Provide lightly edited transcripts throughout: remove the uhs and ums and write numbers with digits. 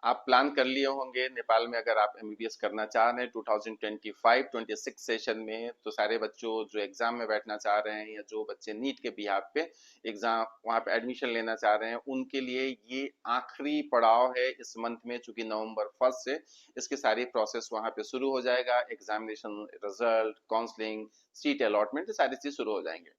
आप प्लान कर लिए होंगे नेपाल में अगर आप एमबीबीएस करना चाह रहे हैं 2025-26 सेशन में, तो सारे बच्चों जो एग्जाम में बैठना चाह रहे हैं या जो बच्चे नीट के बिहाफ पे एग्जाम वहाँ पे एडमिशन लेना चाह रहे हैं, उनके लिए ये आखिरी पड़ाव है इस मंथ में, चूंकि नवंबर 1 से इसकी सारी प्रोसेस वहाँ पे शुरू हो जाएगा। Examination, result, counselling, seat allotment, सारी चीज शुरू हो जाएंगे।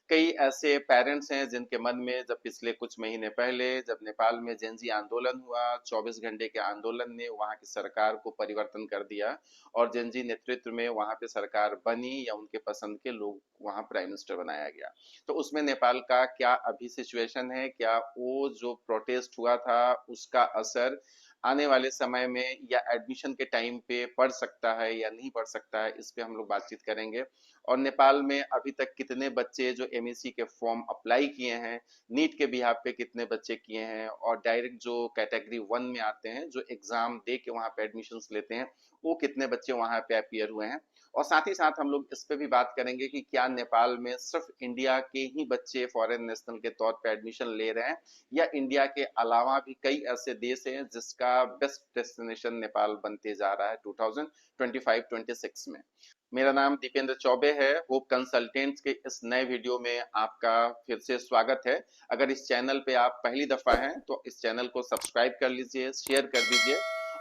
कई ऐसे पेरेंट्स हैं जिनके मन में जब पिछले कुछ महीने पहले जब नेपाल में जेनजी आंदोलन हुआ, 24 घंटे के आंदोलन ने वहां की सरकार को परिवर्तन कर दिया और जेनजी नेतृत्व में वहां पे सरकार बनी या उनके पसंद के लोग वहां प्राइम मिनिस्टर बनाया गया, तो उसमें नेपाल का क्या अभी सिचुएशन है, क्या वो जो प्रोटेस्ट हुआ था उसका असर आने वाले समय में या एडमिशन के टाइम पे पड़ सकता है या नहीं पड़ सकता है, इस पे हम लोग बातचीत करेंगे। और नेपाल में अभी तक कितने बच्चे जो एमएससी के फॉर्म अप्लाई किए हैं, नीट के बिहाफ पे कितने बच्चे किए हैं, और डायरेक्ट जो कैटेगरी 1 में आते हैं जो एग्जाम दे के वहां पे एडमिशन्स लेते हैं, वो कितने बच्चे वहां पे अपियर हुए हैं। और साथ ही साथ हम लोग इस पे भी बात करेंगे कि क्या नेपाल में सिर्फ इंडिया के ही बच्चे फॉरेन नेशनल के तौर पे एडमिशन ले रहे हैं या इंडिया के अलावा भी कई ऐसे देश हैं जिसका बेस्ट डेस्टिनेशन नेपाल बनते जा रहा है 2025-26 में। मेरा नाम दीपेंद्र चौबे है। होप कंसल्टेंट्स के इस नए वीडियो में आपका फिर से स्वागत है। अगर इस चैनल पे आप पहली दफा हैं तो इस चैनल को सब्सक्राइब कर लीजिए, शेयर कर दीजिए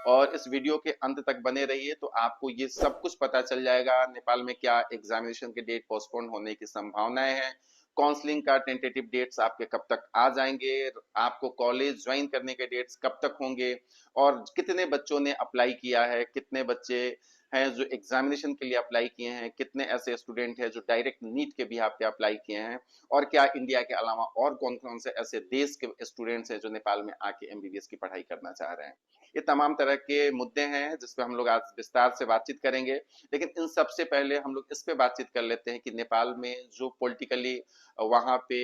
और इस वीडियो के अंत तक बने रहिए, तो आपको ये सब कुछ पता चल जाएगा नेपाल में क्या एग्जामिनेशन के डेट पोस्टपोन होने की संभावनाएं हैं, काउंसलिंग का टेंटेटिव डेट्स आपके कब तक आ जाएंगे, आपको कॉलेज ज्वाइन करने के डेट्स कब तक होंगे, और कितने बच्चों ने अप्लाई किया है, कितने बच्चे हैं जो एग्जामिनेशन के लिए अप्लाई किए हैं, कितने ऐसे स्टूडेंट हैं जो डायरेक्ट नीट के बिहाफ पे अप्लाई किए हैं, और क्या इंडिया के अलावा और कौन कौन से ऐसे देश के स्टूडेंट्स हैं जो नेपाल में आके एमबीबीएस की पढ़ाई करना चाह रहे हैं। ये तमाम तरह के मुद्दे हैं जिस पे हम लोग आज विस्तार से बातचीत करेंगे। लेकिन इन सबसे पहले हम लोग इस पे बातचीत कर लेते हैं कि नेपाल में जो पॉलिटिकली वहां पे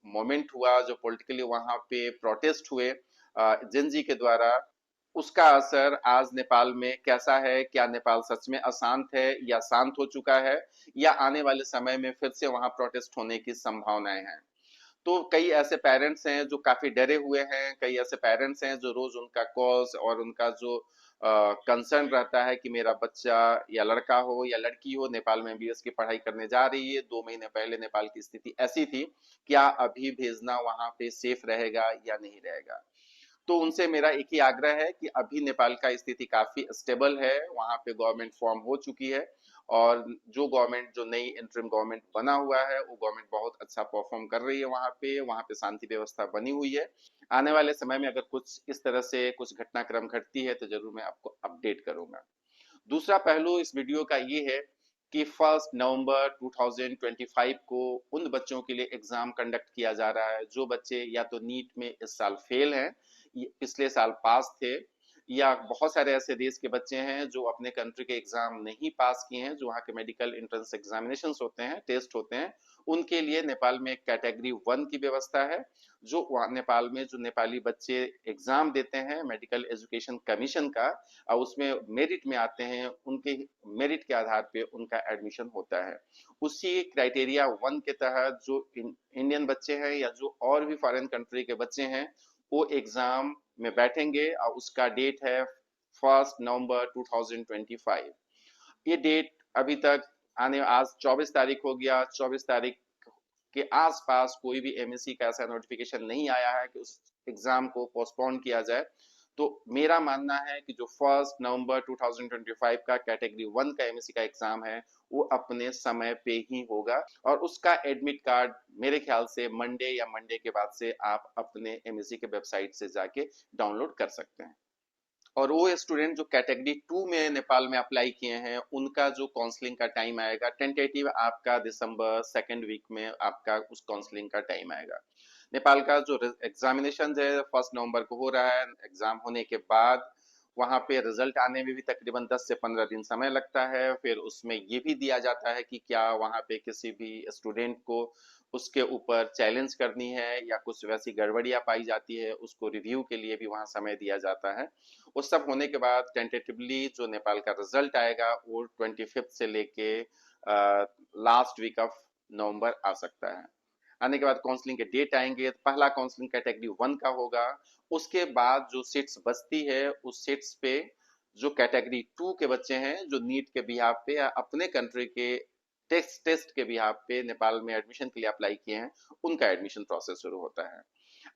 मोमेंट हुआ, जो पॉलिटिकली वहां पे प्रोटेस्ट हुए जिनजी के द्वारा, उसका असर आज नेपाल में कैसा है। क्या नेपाल सच में अशांत है या शांत हो चुका है, या आने वाले समय में फिर से वहां प्रोटेस्ट होने की संभावनाएं हैं। तो कई ऐसे पेरेंट्स हैं जो काफी डरे हुए हैं, कई ऐसे पेरेंट्स हैं जो रोज उनका कॉल्स और उनका जो कंसर्न रहता है कि मेरा बच्चा या लड़का हो या लड़की हो नेपाल में एमबीबीएस की पढ़ाई करने जा रही है, 2 महीने पहले नेपाल की स्थिति ऐसी थी, क्या अभी भेजना वहां पे सेफ रहेगा या नहीं रहेगा। तो उनसे मेरा एक ही आग्रह है कि अभी नेपाल का स्थिति काफी स्टेबल है, वहां पे गवर्नमेंट फॉर्म हो चुकी है, और जो गवर्नमेंट, जो नई इंटरिम गवर्नमेंट बना हुआ है, वो गवर्नमेंट बहुत अच्छा परफॉर्म कर रही है, वहां पे शांति व्यवस्था बनी हुई है। आने वाले समय में अगर कुछ इस तरह से कुछ घटनाक्रम घटती है तो जरूर मैं आपको अपडेट करूंगा। दूसरा पहलू इस वीडियो का ये है कि 1 नवंबर 2025 को उन बच्चों के लिए एग्जाम कंडक्ट किया जा रहा है जो बच्चे या तो नीट में इस साल फेल हैं, पिछले साल पास थे, या बहुत सारे ऐसे देश के बच्चे हैं जो अपने कंट्री के एग्जाम नहीं पास किए हैं, जो वहाँ के मेडिकल एंट्रेंस एग्जामिनेशंस होते हैं, टेस्ट होते हैं, उनके लिए नेपाल में एक कैटेगरी 1 की व्यवस्था है। जो नेपाल में जो नेपाली बच्चे एग्जाम देते हैं मेडिकल एजुकेशन कमीशन का, और उसमें मेरिट में आते हैं, उनके मेरिट के आधार पे उनका एडमिशन होता है। उसी क्राइटेरिया 1 के तहत जो इंडियन बच्चे हैं या जो और भी फॉरेन कंट्री के बच्चे हैं, वो एग्जाम में बैठेंगे और उसका डेट है 1 नवंबर 2025। ये डेट अभी तक आने, आज 24 तारीख हो गया, 24 तारीख के आसपास कोई भी एमएससी का ऐसा नोटिफिकेशन नहीं आया है कि उस एग्जाम को पोस्टपोन किया जाए। तो मेरा मानना है कि जो 1 नवंबर 2025 का कैटेगरी 1 का एमएससी का एग्जाम है वो अपने समय पे ही होगा, और उसका एडमिट कार्ड मेरे ख्याल से मंडे या मंडे के बाद से आप अपने एमएससी के वेबसाइट से जाके डाउनलोड कर सकते हैं। और वो स्टूडेंट जो कैटेगरी 2 में नेपाल में अप्लाई किए हैं, उनका जो काउंसलिंग का टाइम आएगा टेंटेटिव आपका दिसंबर 2nd वीक में आपका उस काउंसलिंग का टाइम आएगा। नेपाल का जो एग्जामिनेशन है 1 नवंबर को हो रहा है, एग्जाम होने के बाद वहां पे रिजल्ट आने में भी तकरीबन 10 से 15 दिन समय लगता है। फिर उसमें ये भी दिया जाता है कि क्या वहां पे किसी भी स्टूडेंट को उसके ऊपर चैलेंज करनी है या कुछ वैसी गड़बड़ियां पाई जाती है, उसको रिव्यू के लिए भी वहां समय दिया जाता है। उस सब होने के बाद टेंटेटिवली जो नेपाल का रिजल्ट आएगा वो 25 से लेके लास्ट वीक ऑफ नवंबर आ सकता है। आने के बाद काउंसलिंग के डेट आएंगे, तो पहला काउंसलिंग कैटेगरी 1 का होगा। उसके बाद जो सीट्स बचती है उस सीट्स पे जो कैटेगरी 2 के बच्चे हैं जो नीट के बिहाफ पे या अपने कंट्री के टेस्ट के बिहाफ पे नेपाल में एडमिशन के लिए अप्लाई किए हैं, उनका एडमिशन प्रोसेस शुरू होता है।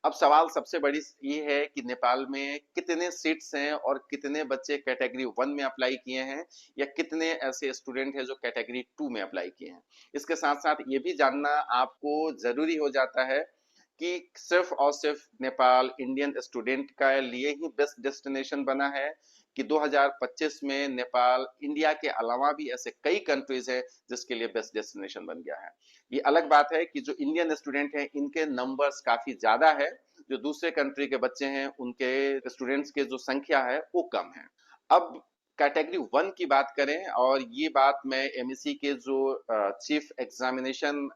अब सवाल सबसे बड़ी ये है कि नेपाल में कितने सीट्स हैं और कितने बच्चे कैटेगरी 1 में अप्लाई किए हैं, या कितने ऐसे स्टूडेंट हैं जो कैटेगरी 2 में अप्लाई किए हैं। इसके साथ साथ ये भी जानना आपको जरूरी हो जाता है कि सिर्फ और सिर्फ नेपाल इंडियन स्टूडेंट का लिए ही बेस्ट डेस्टिनेशन बना है, कि 2025 में नेपाल इंडिया के अलावा भी ऐसे कई कंट्रीज हैं जिसके लिए बेस्ट डेस्टिनेशन बन गया है। ये अलग बात है कि जो इंडियन स्टूडेंट हैं इनके नंबर्स काफी ज्यादा है, जो दूसरे कंट्री के बच्चे हैं उनके स्टूडेंट्स के जो संख्या है वो कम है। अब कैटेगरी 1 की बात करें, और ये बात मैं एमएससी के जो चीफ एग्जामिनेशन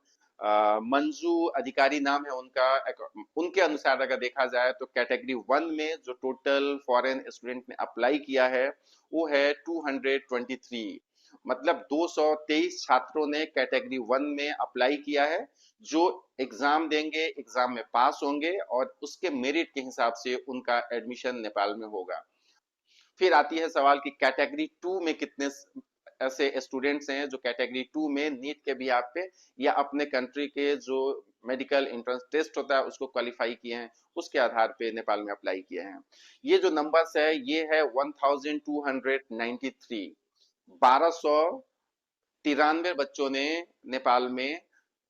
मंजू अधिकारी नाम है उनका, उनके अनुसार अगर देखा जाए तो कैटेगरी 1 में जो टोटल फॉरेन स्टूडेंट ने अप्लाई किया है वो है 223। मतलब 223 छात्रों ने कैटेगरी 1 में अप्लाई किया है, जो एग्जाम देंगे, एग्जाम में पास होंगे और उसके मेरिट के हिसाब से उनका एडमिशन नेपाल में होगा। फिर आती है सवाल कि कैटेगरी 2 में कितने ऐसे स्टूडेंट्स हैं जो कैटेगरी 2 में नीट के बिहाफ पे या अपने कंट्री के जो मेडिकल एंट्रेंस टेस्ट होता है उसको क्वालिफाई किए हैं, उसके आधार पे नेपाल में अप्लाई किए हैं। ये जो नंबर्स है ये है 1293। 1293 बच्चों ने नेपाल में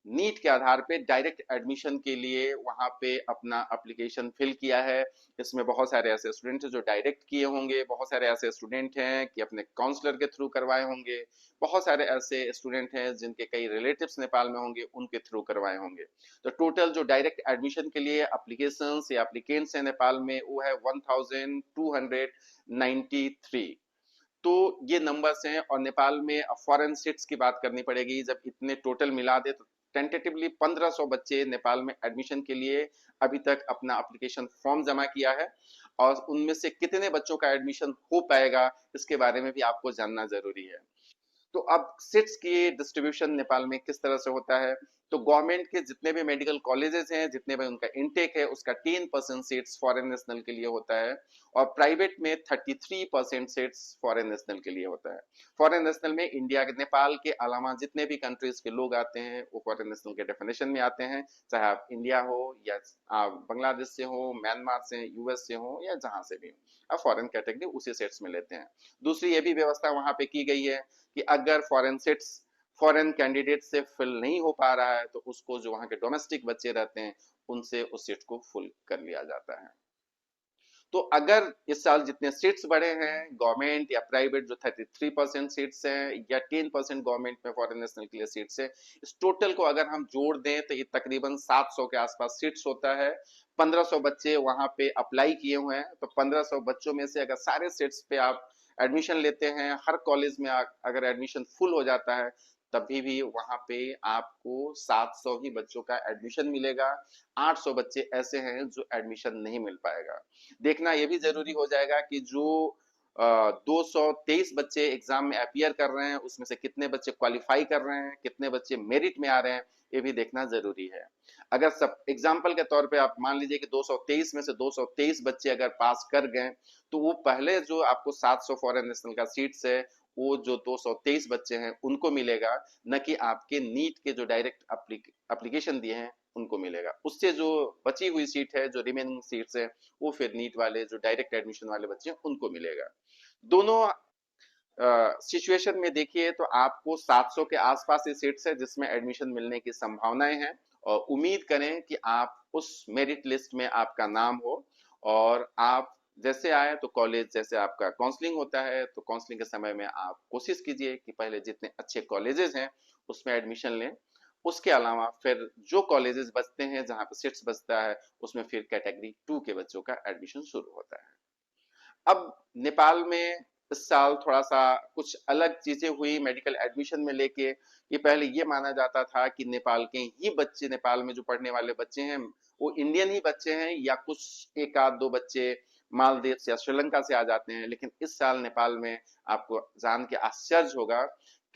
नीट के आधार पे डायरेक्ट एडमिशन के लिए वहां पे अपना एप्लीकेशन फिल किया है। इसमें बहुत सारे ऐसे स्टूडेंट हैं जो डायरेक्ट किए होंगे, बहुत सारे ऐसे स्टूडेंट हैं कि अपने काउंसलर के थ्रू करवाए होंगे, बहुत सारे ऐसे स्टूडेंट हैं जिनके कई रिलेटिव्स नेपाल में होंगे उनके थ्रू करवाए होंगे। तो टोटल जो डायरेक्ट एडमिशन के लिए एप्लीकेशंस या एप्लीकेंट्स हैं नेपाल में वो है 1293। तो ये नंबर्स हैं। और नेपाल में फॉरेन सीट्स की बात करनी पड़ेगी, जब इतने टोटल मिला दे तो टेंटेटिवली 1500 बच्चे नेपाल में एडमिशन के लिए अभी तक अपना एप्लीकेशन फॉर्म जमा किया है, और उनमें से कितने बच्चों का एडमिशन हो पाएगा इसके बारे में भी आपको जानना जरूरी है। तो अब सीट्स की डिस्ट्रीब्यूशन नेपाल में किस तरह से होता है, तो गवर्नमेंट के जितने भी मेडिकल कॉलेजेस हैं, जितने भी उनका इनटेक है उसका 10% सीट्स फॉरेन नेशनल के लिए होता है, और प्राइवेट में 33% सीट्स फॉरेन नेशनल के लिए होता है। फॉरेन नेशनल में इंडिया के, नेपाल के अलावा जितने भी कंट्रीज के लोग आते हैं वो फॉरेन नेशनल के डेफिनेशन में आते हैं, चाहे आप इंडिया हो या आप बांग्लादेश से हो, म्यांमार से, यूएस से हो या जहां से भी हो, आप फॉरेन कैटेगरी उसी सेट्स में लेते हैं। दूसरी ये भी व्यवस्था वहां पे की गई है कि अगर फॉरेन कैंडिडेट से फिल नहीं हो पा रहा है तो उसको जो वहां के डोमेस्टिक बच्चे रहते हैं उनसे उस सीट को फुल कर लिया जाता है। तो अगर इस साल जितने सीट्स बढ़े हैं गवर्नमेंट या प्राइवेट, जो 33% सीट्स हैं या 10% गवर्नमेंट में फॉरेन नेशनल के लिए सीट्स है, इस टोटल को अगर हम जोड़ दें तो ये तकरीबन 700 के आसपास सीट्स होता है। 1500 बच्चे वहां पे अप्लाई किए हुए हैं, तो 1500 बच्चों में से अगर सारे सीट्स पे आप एडमिशन लेते हैं, हर कॉलेज में अगर एडमिशन फुल हो जाता है तभी भी वहां पे आपको 700 ही बच्चों का एडमिशन मिलेगा। 800 बच्चे ऐसे हैं जो एडमिशन नहीं मिल पाएगा। देखना यह भी जरूरी हो जाएगा कि जो 223 बच्चे एग्जाम में अपियर कर रहे हैं उसमें से कितने बच्चे क्वालिफाई कर रहे हैं, कितने बच्चे मेरिट में आ रहे हैं, ये भी देखना जरूरी है। अगर सब एग्जाम्पल के तौर पे आप मान लीजिए कि 223 में से 223 बच्चे अगर पास कर गए तो वो पहले जो आपको 700 फॉरेन नेशनल का सीट्स है वो जो 223 बच्चे हैं उनको मिलेगा, न कि आपके नीट के जो डायरेक्ट एप्लीकेशन दिए हैं उनको मिलेगा। उससे जो बची हुई सीट है, जो रिमेनिंग सीट्स है, वो फिर नीट वाले जो डायरेक्ट एडमिशन वाले बच्चे हैं उनको मिलेगा। दोनों सिचुएशन में देखिए तो आपको 700 के आसपास ही सीट्स है जिसमें एडमिशन मिलने की संभावनाएं हैं, और उम्मीद करें कि आप उस मेरिट लिस्ट में आपका नाम हो, और आप जैसे आए तो कॉलेज, जैसे आपका काउंसलिंग होता है तो काउंसलिंग के समय में आप कोशिश कीजिए कि पहले जितने अच्छे कॉलेजेस हैं उसमें एडमिशन लें। उसके अलावा फिर जो कॉलेजेस बचते हैं जहां पर सीट्स बचता है उसमें फिर कैटेगरी 2 के बच्चों का एडमिशन शुरू होता है। अब नेपाल में इस साल थोड़ा सा कुछ अलग चीजें हुई मेडिकल एडमिशन में लेके। ये पहले ये माना जाता था कि नेपाल के ही बच्चे, नेपाल में जो पढ़ने वाले बच्चे हैं वो इंडियन ही बच्चे हैं, या कुछ एक आध दो बच्चे मालदीव या श्रीलंका से आ जाते हैं। लेकिन इस साल नेपाल में आपको जान के आश्चर्य होगा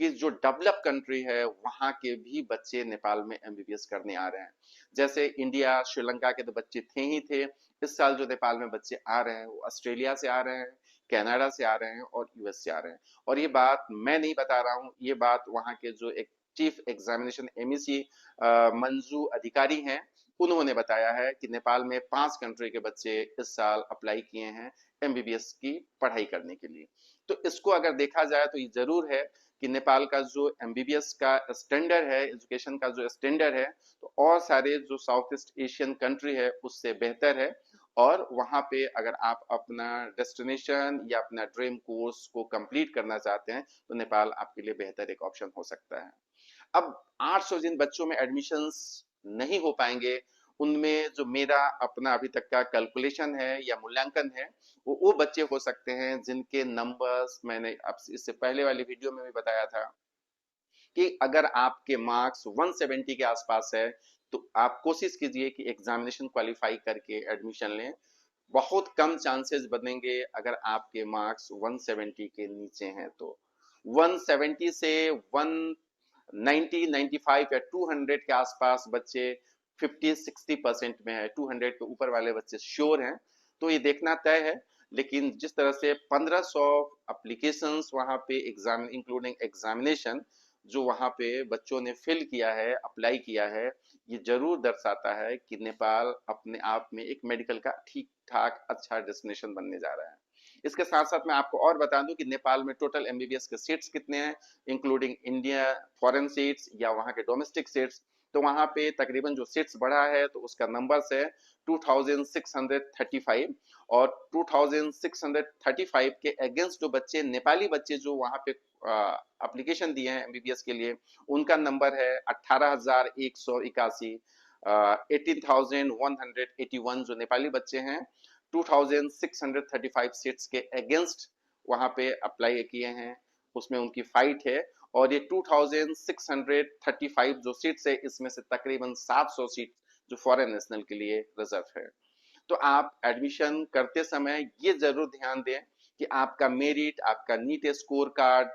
कि जो डेवलप कंट्री है वहां के भी बच्चे नेपाल में एमबीबीएस करने आ रहे हैं। जैसे इंडिया श्रीलंका के तो बच्चे थे ही थे, इस साल जो नेपाल में बच्चे आ रहे हैं वो ऑस्ट्रेलिया से आ रहे हैं, कनाडा से आ रहे हैं और यूएस से आ रहे हैं। और ये बात मैं नहीं बता रहा हूँ, ये बात वहाँ के जो एक चीफ एग्जामिनेशन एमईसी मंजू अधिकारी हैं, उन्होंने बताया है कि नेपाल में 5 कंट्री के बच्चे इस साल अप्लाई किए हैं एमबीबीएस की पढ़ाई करने के लिए। तो इसको अगर देखा जाए तो ये जरूर है कि नेपाल का जो एमबीबीएस का स्टैंडर्ड है, एजुकेशन का जो स्टैंडर्ड है, तो और सारे जो साउथ ईस्ट एशियन कंट्री है उससे बेहतर है। और वहां पे अगर आप अपना डेस्टिनेशन या अपना ड्रीम कोर्स को कंप्लीट करना चाहते हैं तो नेपाल आपके लिए बेहतर एक ऑप्शन हो सकता है। अब 800 जिन बच्चों में एडमिशंस नहीं हो पाएंगे, उनमें जो मेरा अपना अभी तक का कैलकुलेशन है या मूल्यांकन है, वो बच्चे हो सकते हैं जिनके नंबर्स मैंने अब इससे पहले वाली वीडियो में भी बताया था कि अगर आपके मार्क्स 170 के आसपास है तो आप कोशिश कीजिए कि एग्जामिनेशन क्वालिफाई करके एडमिशन लें। बहुत कम चांसेस बनेंगे अगर आपके मार्क्स 170 के नीचे हैं तो। 170 से 190 95 या 200 के आसपास बच्चे 50-60% में है, 200 के ऊपर वाले बच्चे श्योर हैं। तो ये देखना तय है। लेकिन जिस तरह से 1500 एप्लीकेशंस वहां पे एग्जाम इंक्लूडिंग एग्जामिनेशन जो वहां पे बच्चों ने फिल किया है, अप्लाई किया है, ये जरूर दर्शाता है कि नेपाल अपने आप में एक मेडिकल का ठीक ठाक अच्छा डेस्टिनेशन बनने जा रहा है। इसके साथ साथ मैं आपको और बता दूं कि नेपाल में टोटल एमबीबीएस के सीट्स कितने हैं, इंक्लूडिंग इंडिया फॉरेन सीट्स या वहां के डोमेस्टिक सीट्स। तो वहां पे तकरीबन जो सीट्स बढ़ा है तो उसका नंबर्स है 2635। और 2635 के अगेंस्ट जो बच्चे नेपाली बच्चे जो वहां पे एप्लीकेशन दिए हैं एमबीबीएस के लिए, उनका नंबर है 18,181। 18,181 जो नेपाली बच्चे हैं 2635 सीट्स के अगेंस्ट वहां पे अप्लाई किए हैं, उसमें उनकी फाइट है। और ये 2635 जो सीट्स है इसमें से तकरीबन 700 सीट जो फॉरेन नेशनल के लिए रिजर्व है। तो आप एडमिशन करते समय ये जरूर ध्यान दें कि आपका मेरिट, आपका नीट स्कोर कार्ड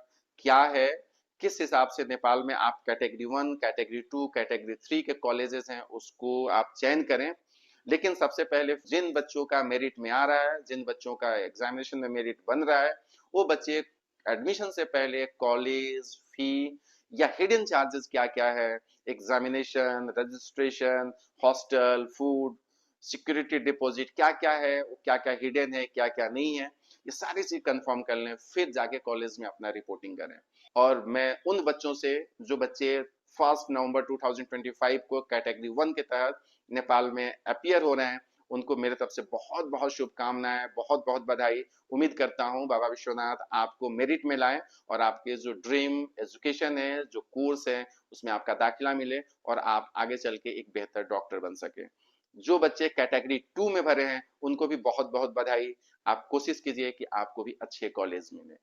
क्या है, किस हिसाब से नेपाल में आप कैटेगरी 1, कैटेगरी 2, कैटेगरी 3 के कॉलेजेस हैं उसको आप चयन करें। लेकिन सबसे पहले जिन बच्चों का मेरिट में आ रहा है, जिन बच्चों का एग्जामिनेशन में मेरिट बन रहा है, वो बच्चे एडमिशन से पहले कॉलेज फी या हिडन चार्जेस क्या क्या है, examination, registration, hostel, food, security deposit क्या क्या है, क्या क्या हिडन है, क्या क्या नहीं है, ये सारी चीज कंफर्म कर लें, फिर जाके कॉलेज में अपना रिपोर्टिंग करें। और मैं उन बच्चों से जो बच्चे 1 नवंबर 2025 को कैटेगरी 1 के तहत नेपाल में अपीयर हो रहे हैं, उनको मेरे तरफ से बहुत बहुत शुभकामनाएं, बहुत बहुत बधाई। उम्मीद करता हूं बाबा विश्वनाथ आपको मेरिट में लाए और आपके जो ड्रीम एजुकेशन है, जो कोर्स है, उसमें आपका दाखिला मिले और आप आगे चल के एक बेहतर डॉक्टर बन सके। जो बच्चे कैटेगरी 2 में भरे हैं उनको भी बहुत बहुत बधाई। आप कोशिश कीजिए कि आपको भी अच्छे कॉलेज मिले।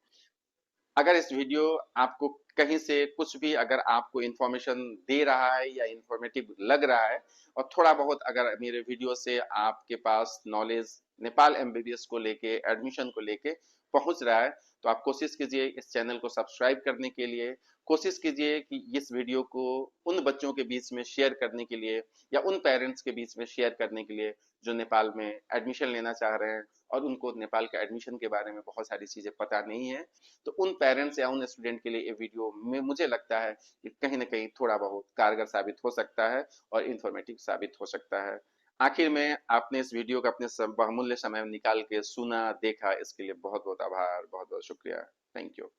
अगर इस वीडियो आपको कहीं से कुछ भी अगर आपको इंफॉर्मेशन दे रहा है या इंफॉर्मेटिव लग रहा है और थोड़ा बहुत अगर मेरे वीडियो से आपके पास नॉलेज नेपाल एमबीबीएस को लेके, एडमिशन को लेके पहुंच रहा है, तो आप कोशिश कीजिए इस चैनल को सब्सक्राइब करने के लिए। कोशिश कीजिए कि इस वीडियो को उन बच्चों के बीच में शेयर करने के लिए या उन पेरेंट्स के बीच में शेयर करने के लिए जो नेपाल में एडमिशन लेना चाह रहे हैं और उनको नेपाल के एडमिशन के बारे में बहुत सारी चीजें पता नहीं है। तो उन पेरेंट्स या उन स्टूडेंट के लिए ये वीडियो में मुझे लगता है कि कहीं ना कहीं थोड़ा बहुत कारगर साबित हो सकता है और इंफॉर्मेटिव साबित हो सकता है। आखिर में आपने इस वीडियो का अपने बहुमूल्य समय निकाल के सुना, देखा, इसके लिए बहुत बहुत आभार, बहुत बहुत शुक्रिया। Thank you.